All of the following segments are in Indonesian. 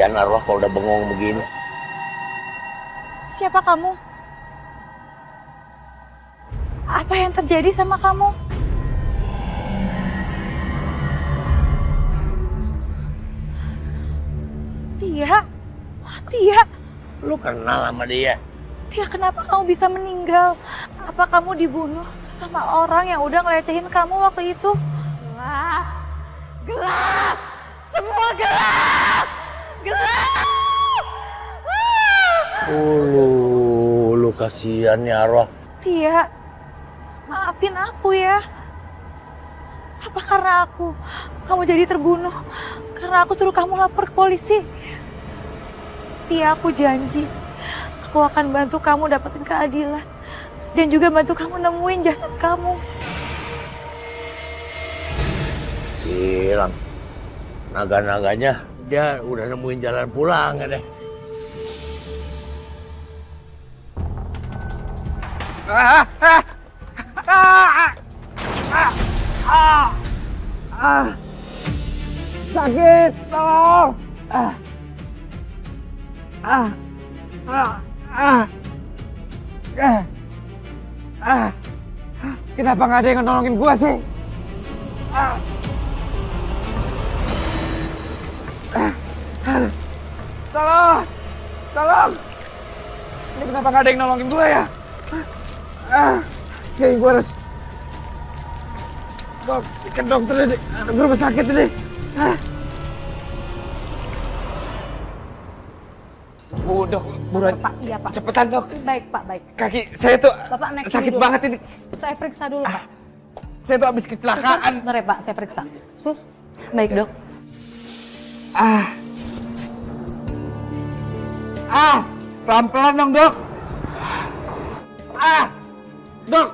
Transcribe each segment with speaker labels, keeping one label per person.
Speaker 1: kasihan arwah kalau udah bengong begini.
Speaker 2: Siapa kamu? Apa yang terjadi sama kamu? Tia? Tia?
Speaker 1: Lu kenal sama dia?
Speaker 2: Tia, kenapa kamu bisa meninggal? Apa kamu dibunuh sama orang yang udah ngelecehin kamu waktu itu? Gelap! Gelap! Semua gelap! Gelap!
Speaker 1: Lu kasihan ya arwah.
Speaker 2: Tia, maafin aku ya. Apa karena kamu jadi terbunuh? Karena aku suruh kamu lapor ke polisi. Tia, aku janji, aku akan bantu kamu dapetin keadilan. Dan juga bantu kamu nemuin jasad kamu.
Speaker 1: Hilang. Naga-naganya dia udah nemuin jalan pulang ya deh.
Speaker 3: Sakit, tolong. Kenapa nggak ada yang nolongin gua sih? Tolong, tolong. Ini kenapa nggak ada yang nolongin gua ya? Kayaknya gua harus ke dokter ini, ke rumah sakit ini. Dok, buruan.
Speaker 2: Pak, iya Pak.
Speaker 3: Cepetan dok.
Speaker 2: Baik Pak, baik.
Speaker 3: Kaki saya tuh
Speaker 2: Bapak naik sini
Speaker 3: sakit
Speaker 2: dulu.
Speaker 3: banget ini.
Speaker 2: Saya periksa dulu Pak.
Speaker 3: Saya tuh habis kecelakaan.
Speaker 2: Bentar ya Pak, saya periksa. Sus, baik Dok.
Speaker 3: Pelan-pelan dong dok. Dok.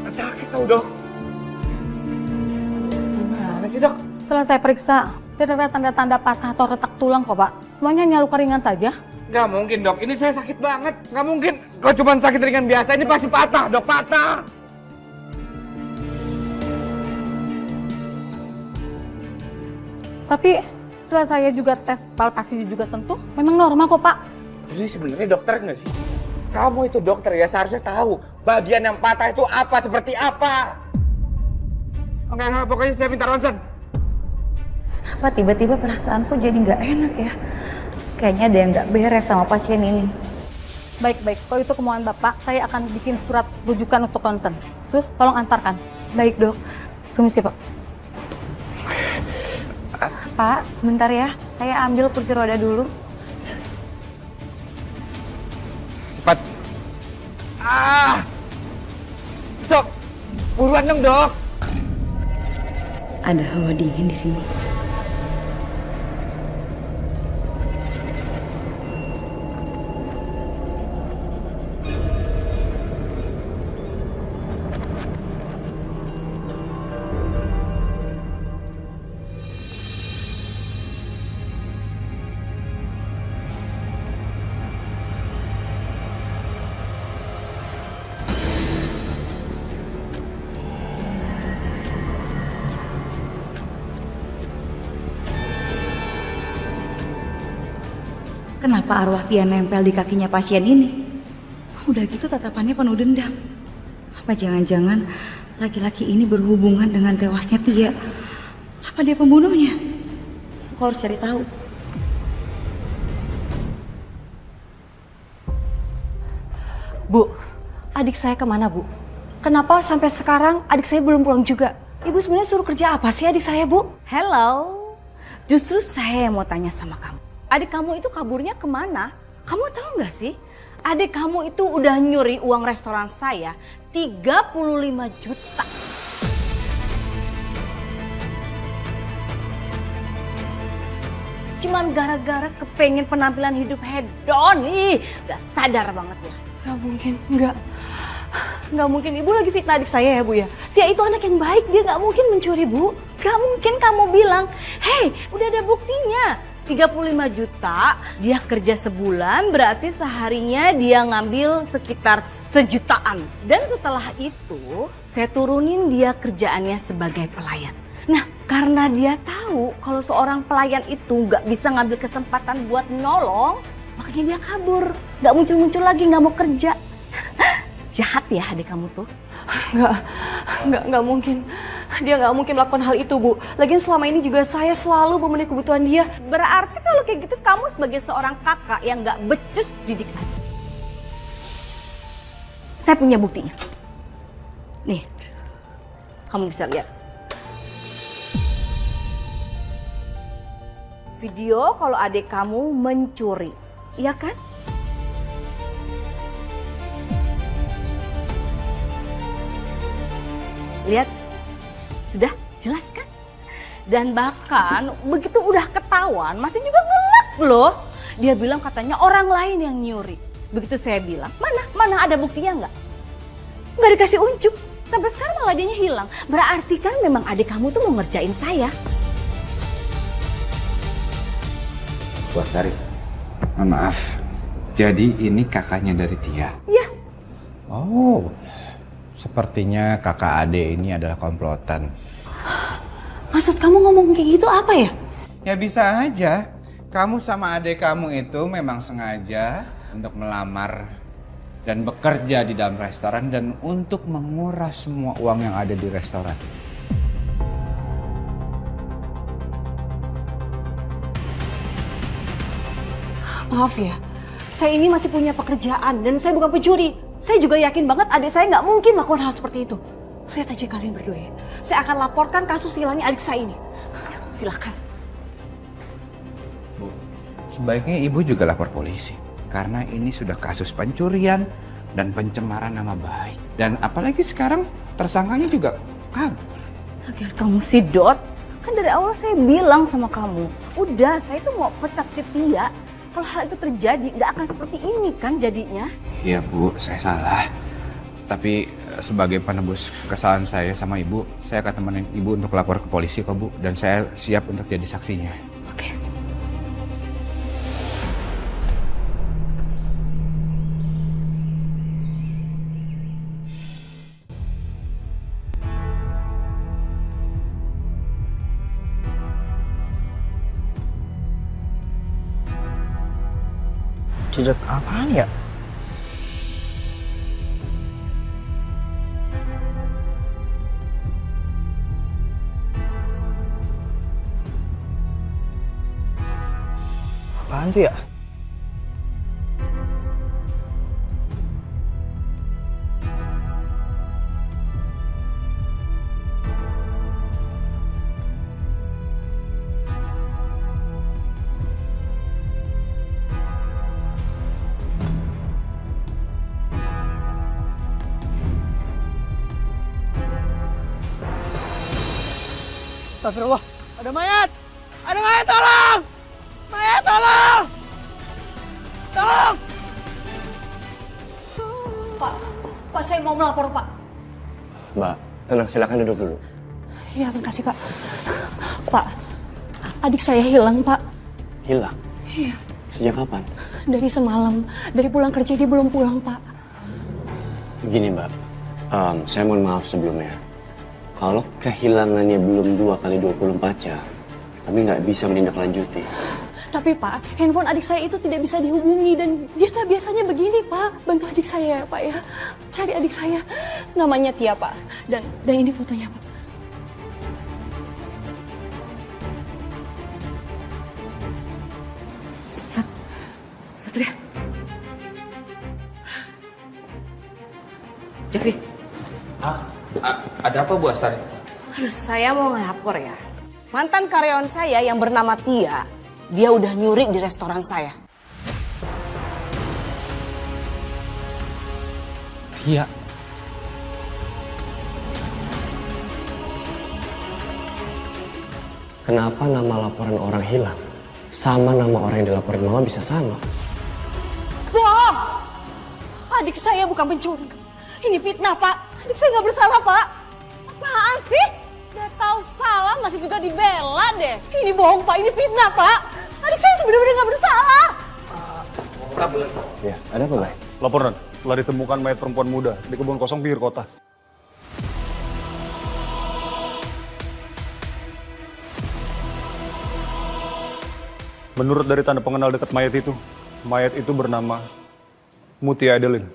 Speaker 3: Sakit tau dok. Gimana sih dok?
Speaker 2: Setelah saya periksa, tidak ada tanda-tanda patah atau retak tulang kok Pak. Semuanya hanya luka ringan saja.
Speaker 3: Gak mungkin dok, ini saya sakit banget. Gak mungkin, kalau cuma sakit ringan biasa, ini pasti patah dok, patah.
Speaker 2: Tapi setelah saya juga tes palpasi juga sentuh, memang normal kok Pak.
Speaker 3: Jadi sebenarnya dokter nggak sih? Kamu itu dokter ya, seharusnya tahu bagian yang patah itu apa, seperti apa. Enggak, pokoknya saya minta ronsen.
Speaker 4: Kenapa tiba-tiba perasaanku jadi nggak enak ya? Kayaknya ada yang nggak beres sama pasien ini.
Speaker 2: Baik-baik, kalau itu kemauan Bapak, saya akan bikin surat rujukan untuk ronsen. Sus, tolong antarkan.
Speaker 4: Baik dok.
Speaker 2: Permisi Pak.
Speaker 4: Pak, sebentar ya. Saya ambil kursi roda dulu.
Speaker 3: Cepat. Dok, buruan dong dok.
Speaker 4: Ada hawa dingin di sini. Kenapa arwah Tia nempel di kakinya pasien ini? Udah gitu tatapannya penuh dendam. Apa jangan-jangan laki-laki ini berhubungan dengan tewasnya Tia? Apa dia pembunuhnya? Aku harus cari tahu.
Speaker 5: Bu, adik saya kemana Bu? Kenapa sampai sekarang adik saya belum pulang juga? Ibu sebenarnya suruh kerja apa sih adik saya Bu?
Speaker 6: Hello, justru saya yang mau tanya sama kamu. Adik kamu itu kaburnya kemana? Kamu tahu nggak sih? Adik kamu itu udah nyuri uang restoran saya 35 juta. Cuman gara-gara kepengen penampilan hidup hedon nih, udah sadar banget ya.
Speaker 5: Gak mungkin, Nggak mungkin Ibu lagi fitnah adik saya ya Bu ya? Dia itu anak yang baik, dia nggak mungkin mencuri Bu.
Speaker 6: Gak mungkin kamu bilang, hey udah ada buktinya. 35 juta, dia kerja sebulan berarti seharinya dia ngambil sekitar sejutaan. Dan setelah itu saya turunin dia kerjaannya sebagai pelayan. Nah, karena dia tahu kalau seorang pelayan itu nggak bisa ngambil kesempatan buat nolong, makanya dia kabur. Nggak muncul-muncul lagi, nggak mau kerja. Jahat ya adik kamu tuh.
Speaker 5: Nggak mungkin. Dia nggak mungkin melakukan hal itu, Bu. Lagian selama ini juga saya selalu memenuhi kebutuhan dia.
Speaker 6: Berarti kalau kayak gitu kamu sebagai seorang kakak yang nggak becus didik adik. Saya punya buktinya. Nih, kamu bisa lihat. Video kalau adik kamu mencuri, iya kan? Lihat, sudah jelas kan? Dan bahkan begitu udah ketahuan masih juga ngelak loh. Dia bilang katanya orang lain yang nyuri. Begitu saya bilang, mana ada buktinya nggak? Nggak dikasih unjuk. Sampai sekarang malah dianya hilang. Berarti kan memang adik kamu tuh mau ngerjain saya.
Speaker 3: Bu Astari, mohon maaf. Jadi ini kakaknya dari Tia?
Speaker 6: Iya.
Speaker 3: Oh, sepertinya kakak adik ini adalah komplotan.
Speaker 5: Maksud kamu ngomong kayak gitu apa ya?
Speaker 3: Ya bisa aja. Kamu sama adik kamu itu memang sengaja untuk melamar dan bekerja di dalam restoran dan untuk menguras semua uang yang ada di restoran.
Speaker 5: Maaf ya, saya ini masih punya pekerjaan dan saya bukan pencuri. Saya juga yakin banget adik saya nggak mungkin melakukan hal seperti itu. Lihat aja kalian berdua ya. Saya akan laporkan kasus hilangnya adik saya ini.
Speaker 6: Silakan.
Speaker 3: Bu, sebaiknya ibu juga lapor polisi. Karena ini sudah kasus pencurian dan pencemaran nama baik. Dan apalagi sekarang tersangkanya juga kabur.
Speaker 6: Agar kamu sih Dot, kan dari awal saya bilang sama kamu, udah saya tuh mau pecat si Tia. Kalau hal itu terjadi nggak akan seperti ini kan jadinya.
Speaker 3: Iya Bu, saya salah. Tapi sebagai penebus kesalahan saya sama ibu, saya akan temenin ibu untuk lapor ke polisi kok Bu. Dan saya siap untuk jadi saksinya.
Speaker 6: Oke.
Speaker 7: Jejak apaan ya? Apaan tuh ya? Astagfirullah, ada mayat! Ada mayat, tolong! Mayat, tolong! Tolong!
Speaker 5: Pak, saya mau melapor, Pak.
Speaker 7: Mbak, tenang, silakan duduk dulu.
Speaker 5: Ya, makasih, Pak. Pak, adik saya hilang, Pak.
Speaker 7: Hilang?
Speaker 5: Iya.
Speaker 7: Sejak kapan?
Speaker 5: Dari semalam, dari pulang kerja dia belum pulang, Pak.
Speaker 7: Begini Mbak, saya mohon maaf sebelumnya. Kalau kehilangannya belum 2 kali 24 jam, kami nggak bisa menindaklanjuti.
Speaker 5: Tapi Pak, handphone adik saya itu tidak bisa dihubungi dan dia nggak biasanya begini, Pak. Bantu adik saya ya, Pak ya. Cari adik saya. Namanya Tia, Pak. Dan ini fotonya, Pak.
Speaker 6: Satria. Javi.
Speaker 3: Ada apa Bu Astari?
Speaker 6: Aduh, saya mau ngelapor ya. Mantan karyawan saya yang bernama Tia, dia udah nyuri di restoran saya.
Speaker 3: Tia.
Speaker 7: Kenapa nama laporan orang hilang sama nama orang yang dilaporin Mama bisa sama?
Speaker 5: Bohong! Adik saya bukan pencuri. Ini fitnah, Pak. Adik saya nggak bersalah, Pak. Apaan sih? Udah tahu salah masih juga dibela deh. Ini bohong, Pak. Ini fitnah, Pak. Adik saya sebenarnya nggak bersalah.
Speaker 7: Ya, ada apa, Bay?
Speaker 8: Laporan, telah ditemukan mayat perempuan muda di kebun kosong pinggir kota. Menurut dari tanda pengenal dekat mayat itu bernama Mutia Adeline.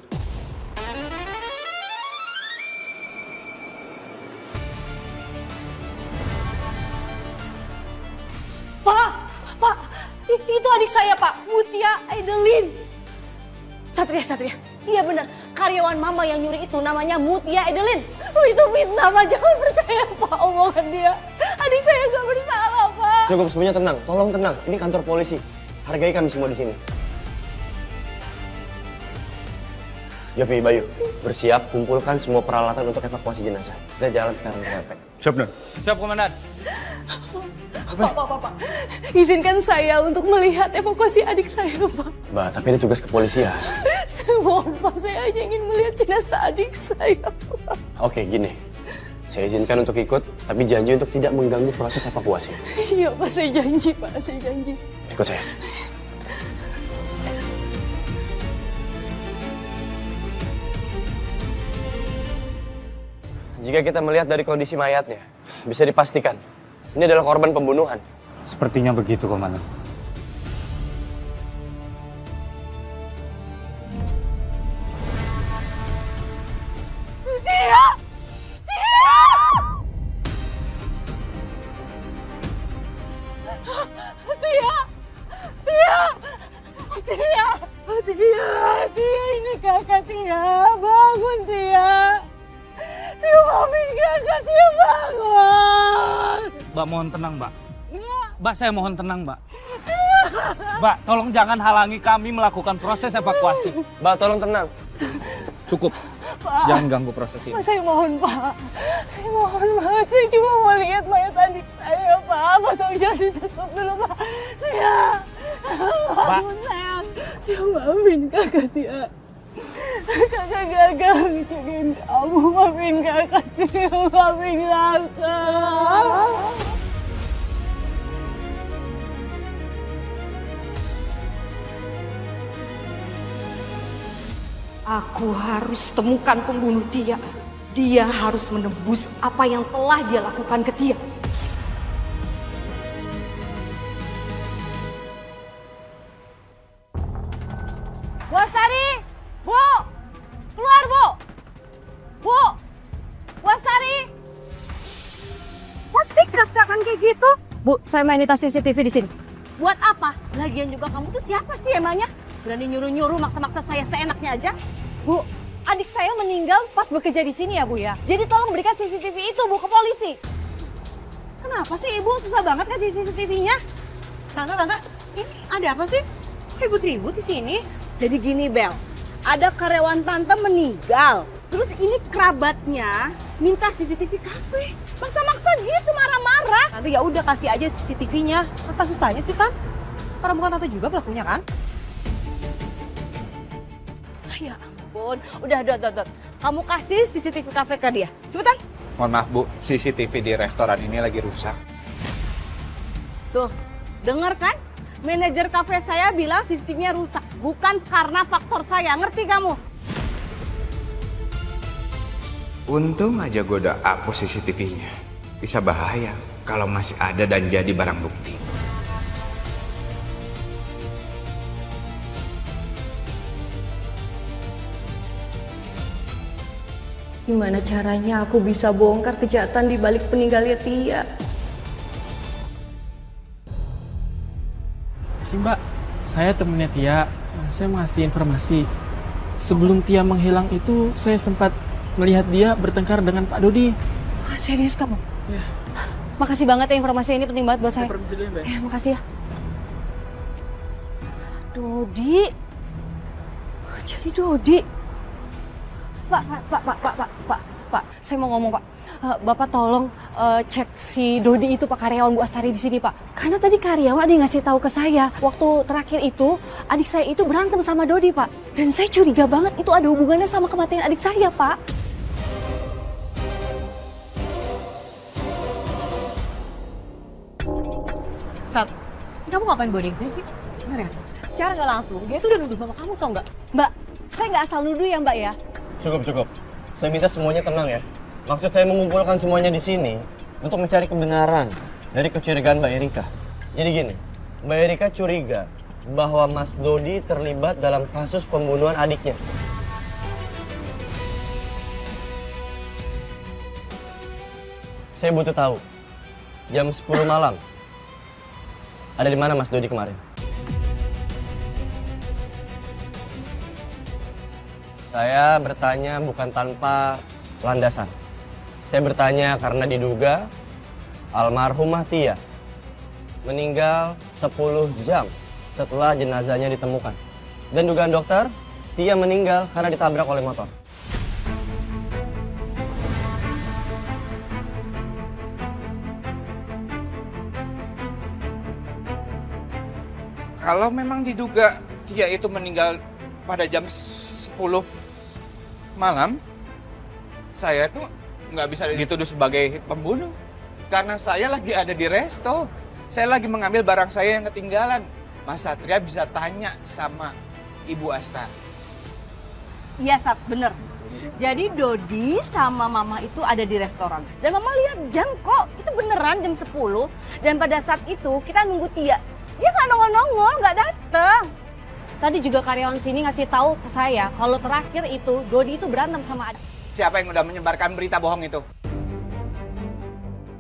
Speaker 5: Pak, itu adik saya Pak, Mutia Adeline. Satria, iya benar, karyawan mama yang nyuri itu namanya Mutia Adeline. Itu fitnah Pak, jangan percaya Pak omongan dia. Adik saya gak bersalah Pak.
Speaker 7: Cukup, semuanya tenang, tolong tenang. Ini kantor polisi. Hargai kami semua di sini. Jovi, Bayu, bersiap, kumpulkan semua peralatan untuk evakuasi jenazah. Kita jalan sekarang ke RP.
Speaker 8: Siap, Dan.
Speaker 3: Siap, Komandan.
Speaker 5: Pak. Izinkan saya untuk melihat evakuasi adik saya, Pak.
Speaker 7: Mbak, tapi ini tugas kepolisian.
Speaker 5: Mohon Pak, saya hanya ingin melihat jenazah adik saya, Pak.
Speaker 7: Oke, gini. Saya izinkan untuk ikut, tapi janji untuk tidak mengganggu proses evakuasi.
Speaker 5: Iya, Pak, saya janji, Pak. Saya janji.
Speaker 7: Ikut saya. Jika kita melihat dari kondisi mayatnya, bisa dipastikan ini adalah korban pembunuhan.
Speaker 3: Sepertinya begitu, Komandan.
Speaker 5: Tia, ini kakak Tia, bangun Tia. Tia, maafin kakak Tia, bangun.
Speaker 9: Mbak mohon tenang, Mbak. Mbak, saya mohon tenang, Mbak. Mbak, tolong jangan halangi kami melakukan proses evakuasi.
Speaker 7: Mbak, tolong tenang.
Speaker 9: Cukup.
Speaker 5: Pak,
Speaker 9: Jangan ganggu proses ini.
Speaker 5: Pak, saya mohon Pak. Saya mohon banget, saya cuma mau lihat mayat adik saya Pak. Pak, tolong jangan ditutup dulu Pak. Tia, bangun sayang. Tia, maafin kakak Tia. Kakak gagal ngejagain kamu, maafin kakak Tia, maafin kakak.
Speaker 6: Aku harus temukan pembunuh Tia. Dia harus menebus apa yang telah dia lakukan ke Tia.
Speaker 5: Bu Astari! Bu! Keluar, Bu! Bu! Bu Astari!
Speaker 6: Masih kerasakan kayak gitu?
Speaker 5: Bu, saya main tas CCTV di sini.
Speaker 6: Buat apa? Lagian juga kamu tuh siapa sih emangnya? Berani nyuruh-nyuruh maksa-maksa saya seenaknya aja?
Speaker 5: Bu, adik saya meninggal pas bekerja di sini ya, Bu ya. Jadi tolong berikan CCTV itu, Bu, ke polisi. Kenapa sih Ibu susah banget kasih CCTV-nya? Tante, ini ada apa sih? Ribut-ribut di sini.
Speaker 6: Jadi gini, Bel. Ada karyawan tante meninggal. Terus ini kerabatnya minta CCTV kafe. Maksa-maksa gitu, marah-marah.
Speaker 5: Tante ya udah kasih aja CCTV-nya. Apa susahnya sih, Tan? Karena bukan tante juga pelakunya kan?
Speaker 6: Ya ampun. Udah. Kamu kasih CCTV kafe ke dia. Cepetan.
Speaker 3: Mohon maaf, Bu. CCTV di restoran ini lagi rusak.
Speaker 6: Tuh, denger kan? Manajer kafe saya bilang CCTV-nya rusak. Bukan karena faktor saya. Ngerti kamu?
Speaker 3: Untung aja gue udah hapus CCTV-nya. Bisa bahaya kalau masih ada dan jadi barang bukti.
Speaker 6: Gimana caranya aku bisa bongkar kejahatan di balik peninggalnya Tia?
Speaker 9: Si Mbak, saya temennya Tia. Saya mau ngasih informasi. Sebelum Tia menghilang itu, saya sempat melihat dia bertengkar dengan Pak Dodi.
Speaker 5: Ah, serius kamu?
Speaker 9: Ya.
Speaker 5: Makasih banget ya, informasi ini penting banget buat saya.
Speaker 9: Permisi dulu, Mbak.
Speaker 5: Ya, makasih ya. Dodi. Jadi Dodi. Pak, saya mau ngomong Pak. Bapak tolong cek si Dodi itu Pak, karyawan Bu Astari di sini Pak. Karena tadi karyawan ada yang ngasih tahu ke saya. Waktu terakhir itu adik saya itu berantem sama Dodi Pak. Dan saya curiga banget itu ada hubungannya sama kematian adik saya Pak. Sat, kamu ngapain bawa dia ke sini sih? Bener ya Sat? Secara nggak langsung dia tuh udah nuduh mama kamu tau nggak? Mbak, saya nggak asal nuduh ya Mbak ya.
Speaker 7: Cukup. Saya minta semuanya tenang ya. Maksud saya mengumpulkan semuanya di sini untuk mencari kebenaran dari kecurigaan Mbak Erika. Jadi gini,
Speaker 10: Mbak Erika curiga bahwa Mas Dodi terlibat dalam kasus pembunuhan adiknya. Saya butuh tahu, jam 10 malam, ada di mana Mas Dodi kemarin? Saya bertanya bukan tanpa landasan. Saya bertanya karena diduga almarhumah Tia meninggal 10 jam setelah jenazahnya ditemukan. Dan dugaan dokter, Tia meninggal karena ditabrak oleh motor.
Speaker 3: Kalau memang diduga Tia itu meninggal pada jam 10 malam, saya tuh nggak bisa dituduh sebagai pembunuh. Karena saya lagi ada di resto. Saya lagi mengambil barang saya yang ketinggalan. Mas Satria bisa tanya sama Ibu Asta.
Speaker 6: Iya, Sat, bener. Jadi Dodi sama Mama itu ada di restoran. Dan Mama lihat jam kok, itu beneran jam 10. Dan pada saat itu kita nunggu Tia. Dia nggak nongol-nongol, nggak dateng.
Speaker 5: Tadi juga karyawan sini ngasih tahu ke saya kalau terakhir itu Dodi itu berantem sama adik.
Speaker 3: Siapa yang udah menyebarkan berita bohong itu?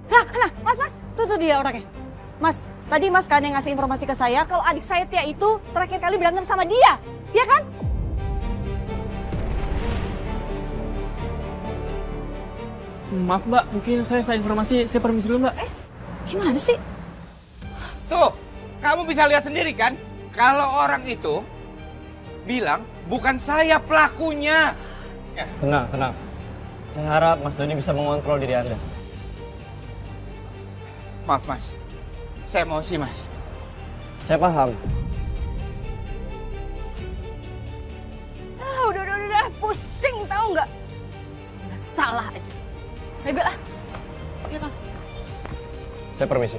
Speaker 5: Nah, mas, tuh dia orangnya. Mas, tadi Mas kan yang ngasih informasi ke saya kalau adik saya Tia itu terakhir kali berantem sama dia. Iya kan?
Speaker 9: Maaf Mbak, mungkin saya salah informasi. Saya permisi dulu Mbak.
Speaker 5: Gimana sih?
Speaker 3: Tuh, kamu bisa lihat sendiri kan? Kalau orang itu bilang bukan saya pelakunya.
Speaker 10: Tenang. Saya harap Mas Dodi bisa mengontrol diri Anda.
Speaker 3: Maaf Mas, saya emosi Mas.
Speaker 10: Saya paham.
Speaker 6: Udah, pusing tahu nggak? Nggak salah aja. Ayo Bella. Iya kan?
Speaker 10: Saya permisi.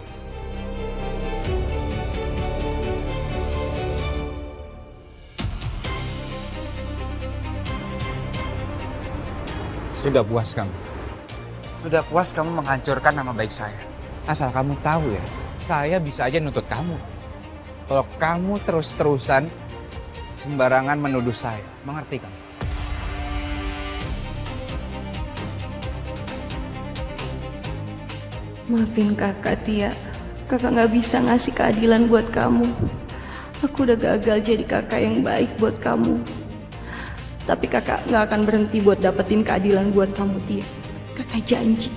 Speaker 3: Sudah puas kamu. Sudah puas kamu menghancurkan nama baik saya. Asal kamu tahu ya, saya bisa aja nuntut kamu. Kalau kamu terus-terusan sembarangan menuduh saya. Mengerti kamu?
Speaker 4: Maafin kakak, Tia. Kakak nggak bisa ngasih keadilan buat kamu. Aku udah gagal jadi kakak yang baik buat kamu. Tapi kakak nggak akan berhenti buat dapetin keadilan buat kamu, Tia. Kakak janji.